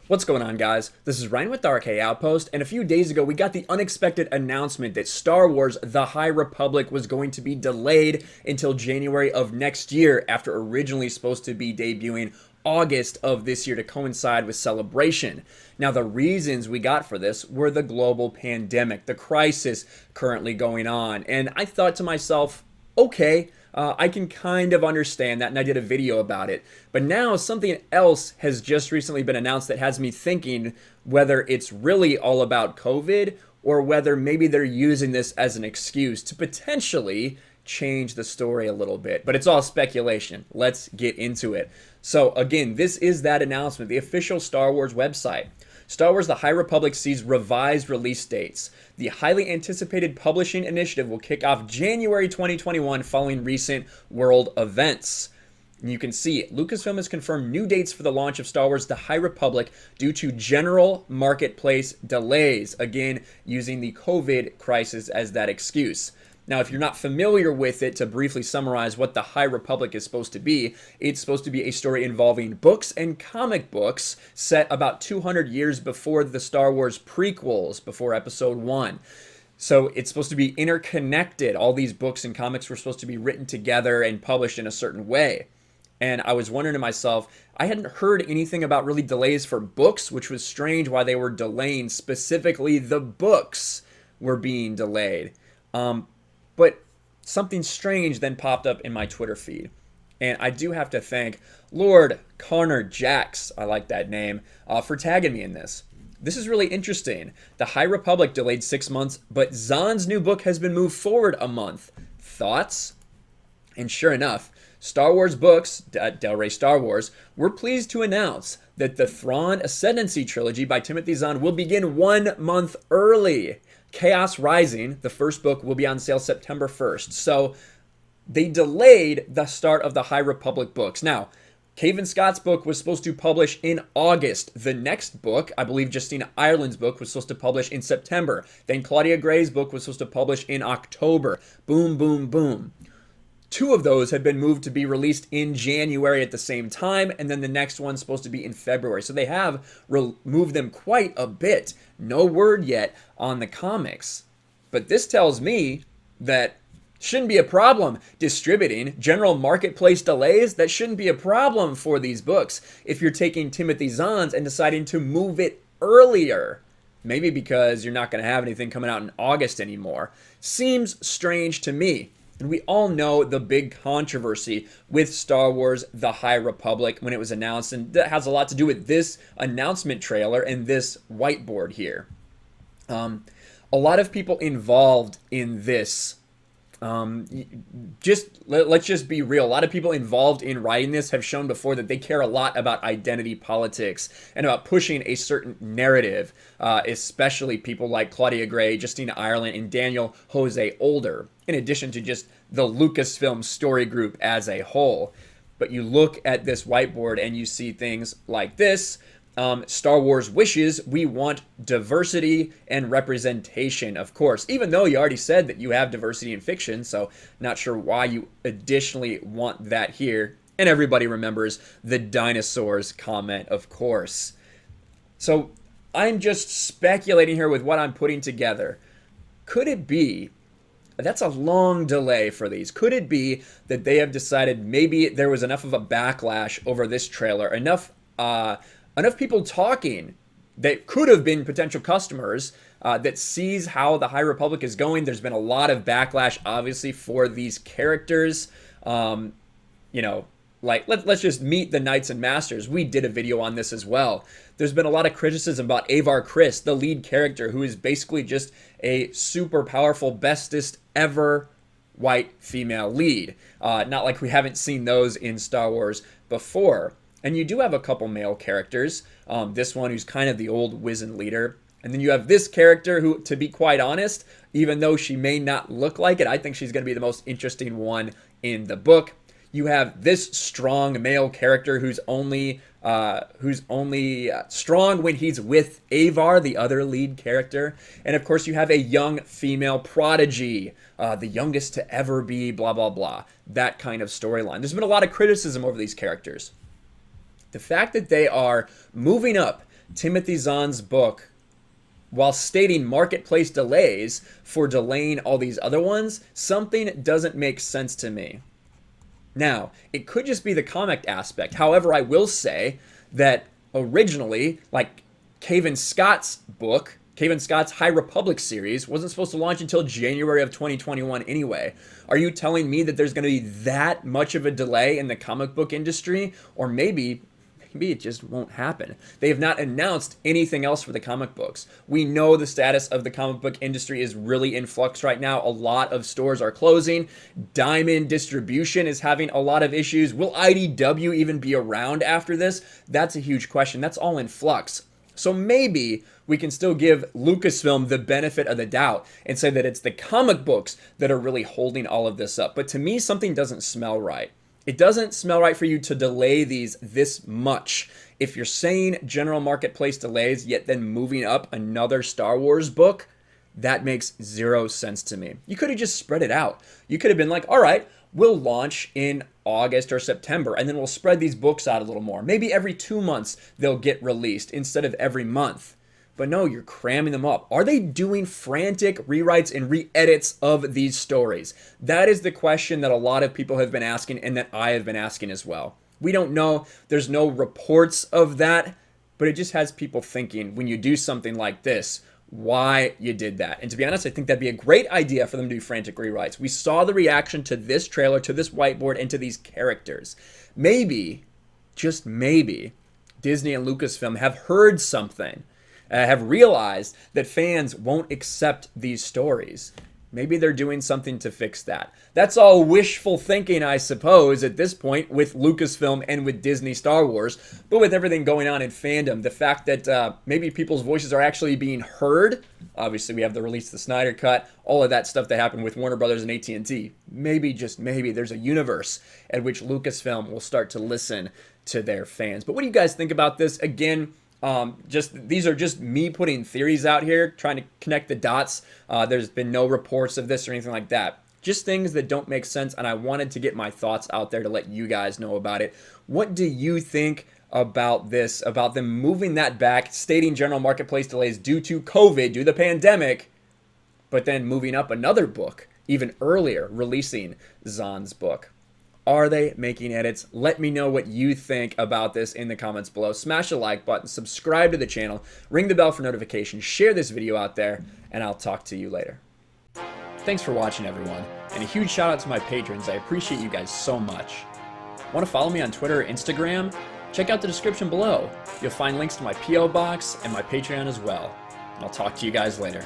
What's going on, guys? This is Ryan with RK Outpost, and a few days ago we got the unexpected announcement that Star Wars The High Republic was going to be delayed until January of next year after originally supposed to be debuting August of this year to coincide with Celebration. Now, the reasons we got for this were the global pandemic, the crisis currently going on, and I thought to myself, okay, I can kind of understand that, and I did a video about it. But now something else has just recently been announced that has me thinking whether it's really all about COVID or whether maybe they're using this as an excuse to potentially change the story a little bit. But it's all speculation. Let's get into it. So again, this is that announcement, the official Star Wars website. Star Wars The High Republic sees revised release dates. The highly anticipated publishing initiative will kick off January 2021 following recent world events. And you can see Lucasfilm has confirmed new dates for the launch of Star Wars The High Republic due to general marketplace delays. Again, using the COVID crisis as that excuse. Now, if you're not familiar with it, to briefly summarize what The High Republic is supposed to be, it's supposed to be a story involving books and comic books set about 200 years before the Star Wars prequels, before Episode 1. So it's supposed to be interconnected. All these books and comics were supposed to be written together and published in a certain way. And I was wondering to myself, I hadn't heard anything about really delays for books, which was strange why they were delaying. Specifically, the books were being delayed. But something strange then popped up in my Twitter feed. And I do have to thank Lord Connor Jax, I like that name, for tagging me in this. This is really interesting. The High Republic delayed 6 months, but Zahn's new book has been moved forward a month. Thoughts? And sure enough, Star Wars Books, Del Rey Star Wars, were pleased to announce that the Thrawn Ascendancy trilogy by Timothy Zahn will begin 1 month early. Chaos Rising, the first book, will be on sale September 1st. So they delayed the start of the High Republic books. Now, Cavan Scott's book was supposed to publish in August. The next book, I believe Justina Ireland's book, was supposed to publish in September. Then Claudia Gray's book was supposed to publish in October. Boom, boom, boom. 2 of those had been moved to be released in January at the same time, and then the next one's supposed to be in February. So they have moved them quite a bit. No word yet on the comics. But this tells me that shouldn't be a problem distributing general marketplace delays. That shouldn't be a problem for these books if you're taking Timothy Zahn's and deciding to move it earlier. Maybe because you're not going to have anything coming out in August anymore. Seems strange to me. And we all know the big controversy with Star Wars The High Republic when it was announced, and that has a lot to do with this announcement trailer and this whiteboard here. A lot of people involved in this, let's just be real. A lot of people involved in writing this have shown before that they care a lot about identity politics and about pushing a certain narrative, especially people like Claudia Gray, Justina Ireland, and Daniel Jose Older, in addition to just the Lucasfilm story group as a whole. But you look at this whiteboard and you see things like this. Star Wars wishes we want diversity and representation, of course, even though you already said that you have diversity in fiction, so not sure why you additionally want that here. And everybody remembers the dinosaurs comment, of course. So I'm just speculating here with what I'm putting together. Could it be, that's a long delay for these, could it be that they have decided maybe there was enough of a backlash over this trailer, enough people talking that could have been potential customers that sees how the High Republic is going? There's been a lot of backlash, obviously, for these characters. Like, let's just meet the Knights and Masters. We did a video on this as well. There's been a lot of criticism about Avar Kriss, the lead character, who is basically just a super powerful, bestest ever white female lead. Not like we haven't seen those in Star Wars before. And you do have a couple male characters. This one who's kind of the old wizened leader. And then you have this character who, to be quite honest, even though she may not look like it, I think she's going to be the most interesting one in the book. You have this strong male character who's only strong when he's with Avar, the other lead character. And of course you have a young female prodigy, the youngest to ever be blah, blah, blah. That kind of storyline. There's been a lot of criticism over these characters. The fact that they are moving up Timothy Zahn's book while stating marketplace delays for delaying all these other ones. Something doesn't make sense to me. Now, it could just be the comic aspect. However, I will say that originally, like Cavan Scott's book, Cavan Scott's High Republic series, wasn't supposed to launch until January of 2021 anyway. Are you telling me that there's going to be that much of a delay in the comic book industry? Or maybe it just won't happen. They have not announced anything else for the comic books. We know the status of the comic book industry is really in flux right now. A lot of stores are closing. Diamond Distribution is having a lot of issues. Will IDW even be around after this? That's a huge question. That's all in flux. So maybe we can still give Lucasfilm the benefit of the doubt and say that it's the comic books that are really holding all of this up. But to me, something doesn't smell right. It doesn't smell right for you to delay these this much. If you're saying general marketplace delays, yet then moving up another Star Wars book, that makes zero sense to me. You could have just spread it out. You could have been like, all right, we'll launch in August or September, and then we'll spread these books out a little more. Maybe every 2 months they'll get released instead of every month. But no, you're cramming them up. Are they doing frantic rewrites and re-edits of these stories? That is the question that a lot of people have been asking and that I have been asking as well. We don't know. There's no reports of that, but it just has people thinking when you do something like this, why you did that. And to be honest, I think that'd be a great idea for them to do frantic rewrites. We saw the reaction to this trailer, to this whiteboard, and to these characters. Maybe, just maybe, Disney and Lucasfilm have heard something. Have realized that fans won't accept these stories. Maybe they're doing something to fix that. That's all wishful thinking, I suppose, at this point with Lucasfilm and with Disney Star Wars. But with everything going on in fandom, the fact that maybe people's voices are actually being heard. Obviously, we have the release of the Snyder Cut, all of that stuff that happened with Warner Brothers and AT&T. Maybe, just maybe, there's a universe at which Lucasfilm will start to listen to their fans. But what do you guys think about this? Again, these are just me putting theories out here, trying to connect the dots. There's been no reports of this or anything like that. Just things that don't make sense, and I wanted to get my thoughts out there to let you guys know about it. What do you think about this, about them moving that back, stating general marketplace delays due to COVID, due to the pandemic, but then moving up another book, even earlier, releasing Zahn's book? Are they making edits? Let me know what you think about this in the comments below. Smash the like button, subscribe to the channel, ring the bell for notifications, share this video out there, and I'll talk to you later. Thanks for watching, everyone, and a huge shout out to my patrons. I appreciate you guys so much. Want to follow me on Twitter or Instagram? Check out the description below. You'll find links to my P.O. box and my Patreon as well. And I'll talk to you guys later.